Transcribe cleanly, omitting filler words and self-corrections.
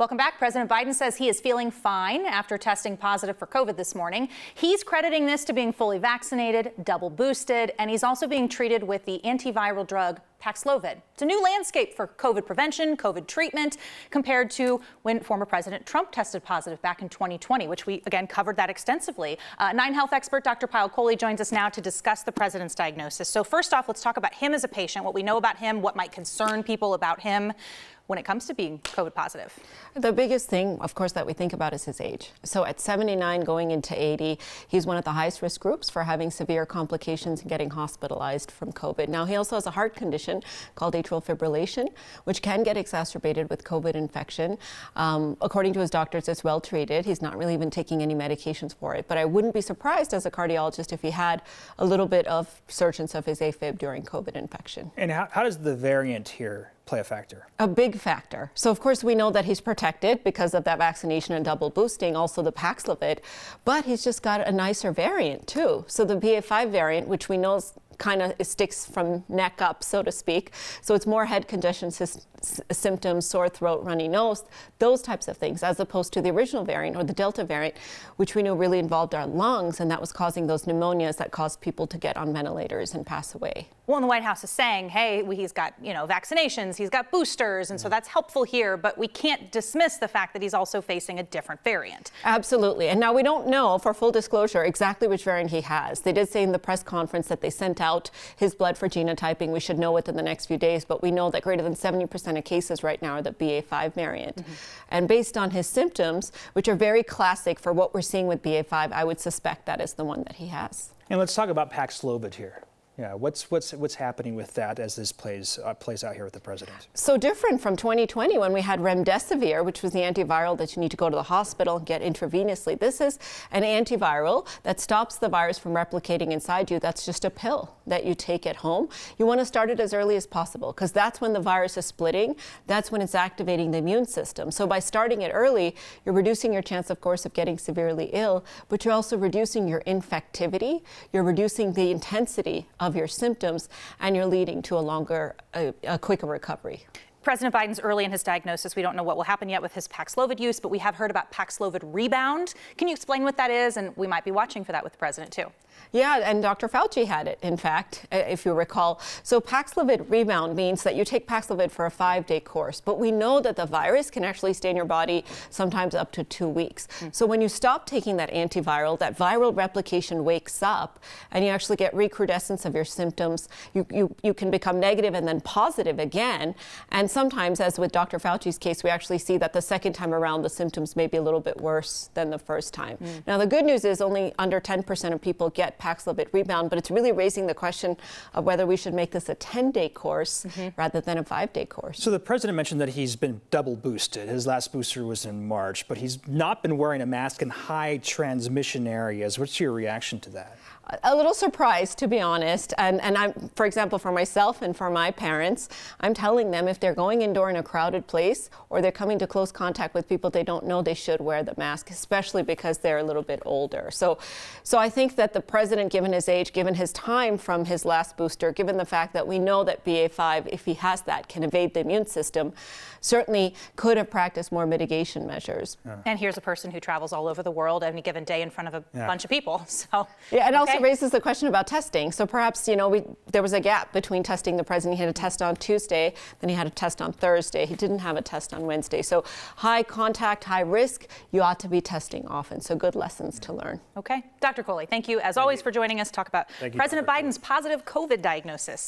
Welcome back. President Biden says he is feeling fine after testing positive for COVID this morning. He's crediting this to being fully vaccinated, double boosted, and he's also being treated with the antiviral drug paxlovid. It's a new landscape for COVID prevention, COVID treatment, compared to when former President Trump tested positive back in 2020, which we, again, covered that extensively. Nine Health expert Dr. Payal Kohli joins us now to discuss the president's diagnosis. So first off, let's talk about him as a patient, what we know about him, what might concern people about him when it comes to being COVID positive. The biggest thing, of course, that we think about is his age. So at 79 going into 80, he's one of the highest risk groups for having severe complications and getting hospitalized from COVID. Now, he also has a heart condition called atrial fibrillation, which can get exacerbated with COVID infection. According to his doctors, it's well treated. He's not really even taking any medications for it. But I wouldn't be surprised as a cardiologist if he had a little bit of resurgence of his AFib during COVID infection. And how does the variant here play a factor? A big factor. So of course we know that he's protected because of that vaccination and double boosting, also the paxlovid, but he's just got a nicer variant too. So the BA.5 variant, which we know is kind of sticks from neck up, so to speak. So it's more head congestion symptoms, sore throat, runny nose, those types of things, as opposed to the original variant or the Delta variant, which we know really involved our lungs, and that was causing those pneumonias that caused people to get on ventilators and pass away. Well, and the White House is saying, hey, he's got, vaccinations, he's got boosters, and so that's helpful here, but we can't dismiss the fact that he's also facing a different variant. Absolutely. And now we don't know, for full disclosure, exactly which variant he has. They did say in the press conference that they sent out his blood for genotyping. We should know within the next few days, but we know that greater than 70% of cases right now are the BA.5 variant. And based on his symptoms, which are very classic for what we're seeing with BA.5, I would suspect that is the one that he has. And let's talk about paxlovid here. Yeah, what's happening with that as this plays out here with the president? So different from 2020 when we had remdesivir, which was the antiviral that you need to go to the hospital and get intravenously. This is an antiviral that stops the virus from replicating inside you. That's just a pill that you take at home. You want to start it as early as possible because that's when the virus is splitting. That's when it's activating the immune system. So by starting it early, you're reducing your chance, of course, of getting severely ill, but you're also reducing your infectivity. You're reducing the intensity of your symptoms, and you're leading to a quicker recovery. President Biden's early in his diagnosis. We don't know what will happen yet with his Paxlovid use, but we have heard about Paxlovid rebound. Can you explain what that is? And we might be watching for that with the president too. Yeah, and Dr. Fauci had it, in fact, if you recall. So Paxlovid rebound means that you take Paxlovid for a 5-day course, but we know that the virus can actually stay in your body sometimes up to 2 weeks. So when you stop taking that antiviral, that viral replication wakes up and you actually get recrudescence of your symptoms. You can become negative and then positive again. And sometimes, as with Dr. Fauci's case, we actually see that the second time around the symptoms may be a little bit worse than the first time. Now, the good news is only under 10% of people get Paxlovid rebound, but it's really raising the question of whether we should make this a 10-day course rather than a 5-day course. So the president mentioned that he's been double boosted. His last booster was in March, but he's not been wearing a mask in high transmission areas. What's your reaction to that? A little surprised, to be honest. And I'm, for example, for myself and for my parents, I'm telling them if they're going indoor in a crowded place or they're coming to close contact with people they don't know, they should wear the mask, especially because they're a little bit older. So I think that the president, given his age, given his time from his last booster, given the fact that we know that BA.5, if he has that, can evade the immune system, certainly could have practiced more mitigation measures. And here's a person who travels all over the world any given day in front of a bunch of people. So yeah, and also raises the question about testing. So perhaps, there was a gap between testing the president. He had a test on Tuesday, then he had a test on Thursday. He didn't have a test on Wednesday. So high contact, high risk, you ought to be testing often. So good lessons to learn. Okay. Dr. Kohli, thank you as always for joining us to talk about President Biden's positive COVID diagnosis.